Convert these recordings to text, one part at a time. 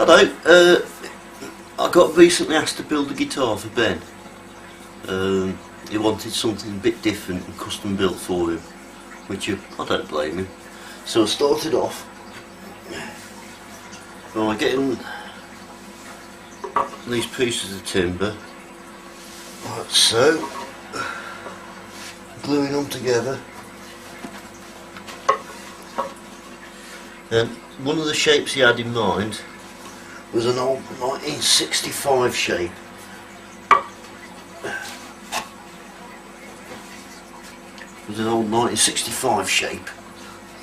Hello, I got recently asked to build a guitar for Ben. He wanted something a bit different and custom built for him, which I don't blame him. So I started off by getting these pieces of timber, like so, gluing them together. And one of the shapes he had in mind was an old 1965 shape. It was an old 1965 shape,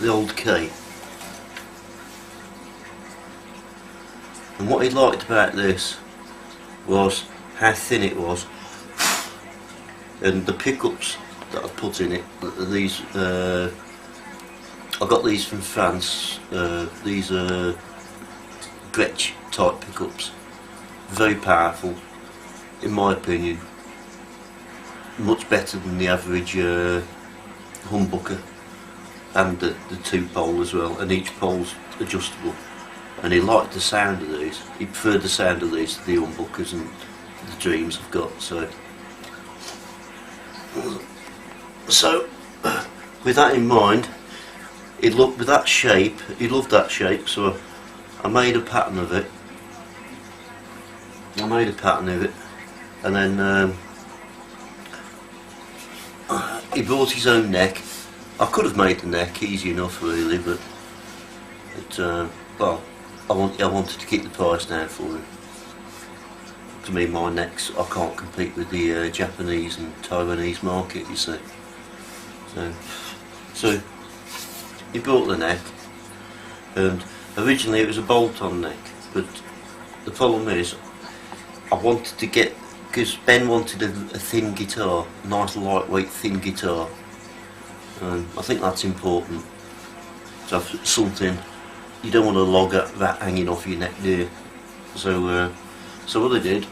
the old K. And what he liked about this was how thin it was, and the pickups that I put in it. These I got these from France. These are Gretsch type pickups, very powerful, in my opinion, much better than the average humbucker, and the two pole as well, and each pole's adjustable. And he liked the sound of these. He preferred the sound of these to the humbuckers and the Dreams I've got. So with that in mind, he looked with that shape. He loved that shape, so I made a pattern of it. And then he brought his own neck. I could have made the neck easy enough, really, but well, I wanted to keep the price down for him. To me, my necks, I can't compete with the Japanese and Taiwanese market, you see. So he brought the neck, and originally it was a bolt-on neck, but the problem is I wanted to get, because Ben wanted a thin guitar, a nice lightweight thin guitar. I think that's important, to have something. You don't want to log that hanging off your neck, do you? So what I did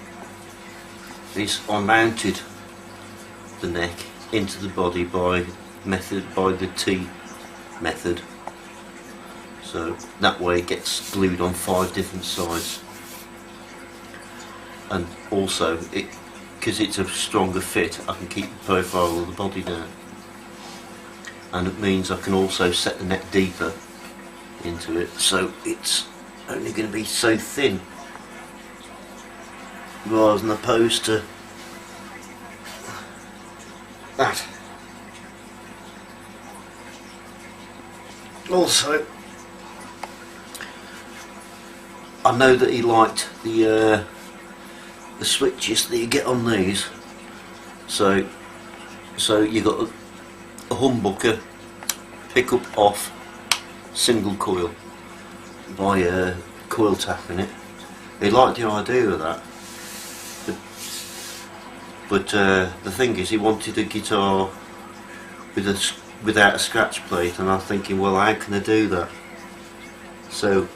is I mounted the neck into the body by the T method. So that way it gets glued on 5 different sides, and also because it's a stronger fit, I can keep the profile of the body down, and it means I can also set the neck deeper into it, so it's only going to be so thin, rather than opposed to that. Also, I know that he liked the switches that you get on these, so you got a humbucker, pick up off, single coil by coil tapping it. He liked the idea of that, but the thing is, he wanted a guitar without a scratch plate, and I'm thinking, well, how can I do that? So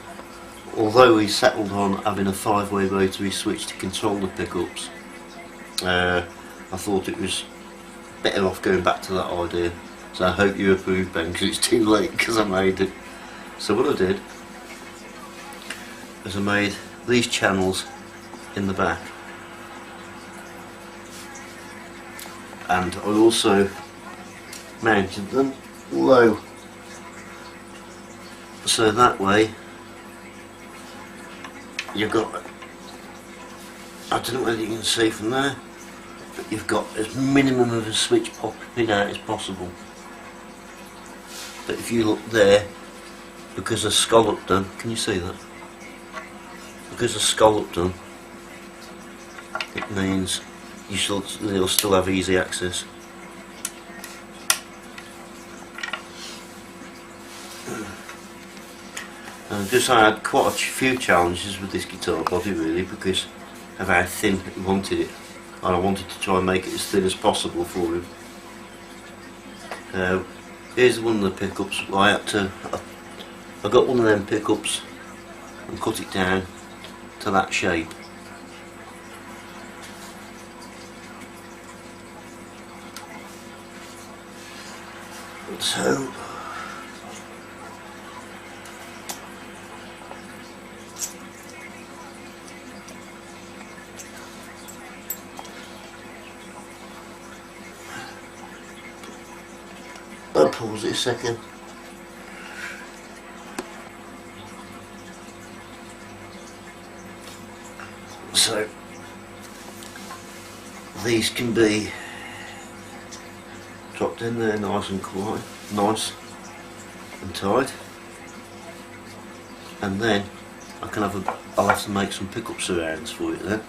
although he settled on having a 5-way rotary switch to control the pickups, I thought it was better off going back to that idea. So I hope you approve, Ben, because it's too late, because I made it. So what I did is I made these channels in the back, and I also mounted them low, so that way you've got, I don't know whether you can see from there, but you've got as minimum of a switch popping out as possible. But if you look there, because I scalloped them, can you see that? Because I scalloped them, it means you'll still have easy access. And just had quite a few challenges with this guitar body, really, because of how thin he wanted it, and I wanted to try and make it as thin as possible for him. Here's one of the pickups. I got one of them pickups and cut it down to that shape. So I'll pause it a second. So these can be dropped in there nice and quiet, nice and tight, and then I'll have to make some pickup surrounds for it then.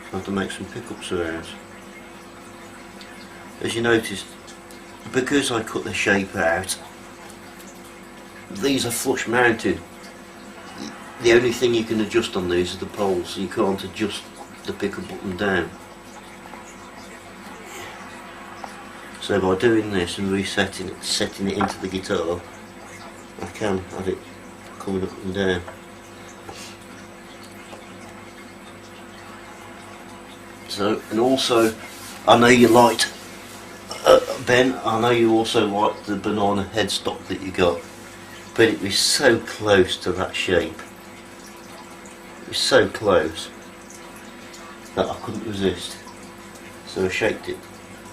I have to make some pickup surrounds. As you noticed, because I cut the shape out, these are flush mounted. The only thing you can adjust on these are the poles, so you can't adjust the pickup button down. So by doing this and resetting it, setting it into the guitar, I can have it coming up and down. So, and also, I know you liked, Ben, I know you also liked the banana headstock that you got, but it was so close to that shape. It was so close that I couldn't resist. So I shaped it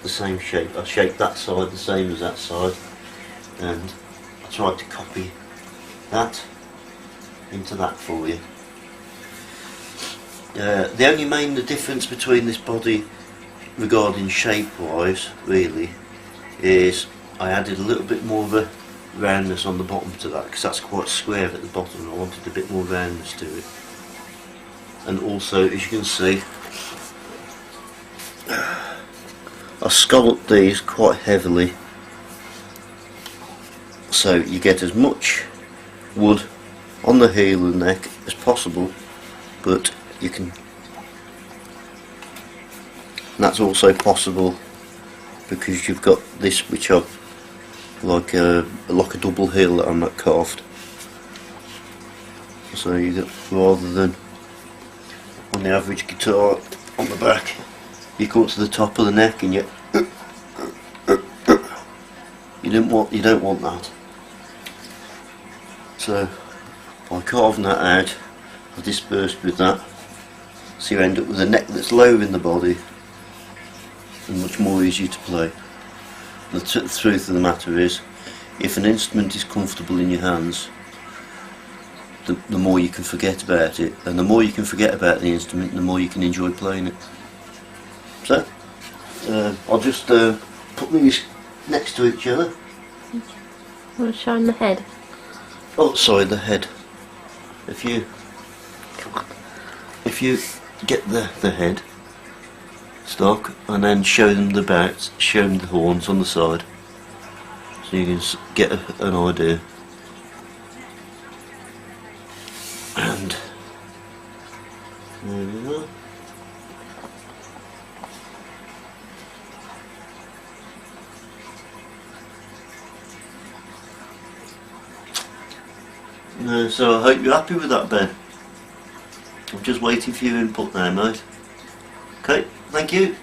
the same shape. I shaped that side the same as that side, and I tried to copy that into that for you. The only main difference between this body regarding shape wise really is I added a little bit more of a roundness on the bottom to that, because that's quite square at the bottom and I wanted a bit more roundness to it. And also, as you can see, I scalloped these quite heavily so you get as much wood on the heel and neck as possible, but you can, and that's also possible because you've got this, which I've like a double heel that I'm not carved. So you get, rather than on the average guitar on the back, you come to the top of the neck and you don't want that. So by carving that out, I dispersed with that, so you end up with a neck that's lower in the body and much more easy to play. The truth of the matter is, if an instrument is comfortable in your hands, the more you can forget about it, and the more you can forget about the instrument, the more you can enjoy playing it. So I'll just put these next to each other. Want to shine the head? Oh, sorry, the head. If you get the head stock and then show them the backs, show them the horns on the side, so you can get an idea. And there we go. So I hope you're happy with that, Ben. I'm just waiting for your input now, mate. Okay, thank you.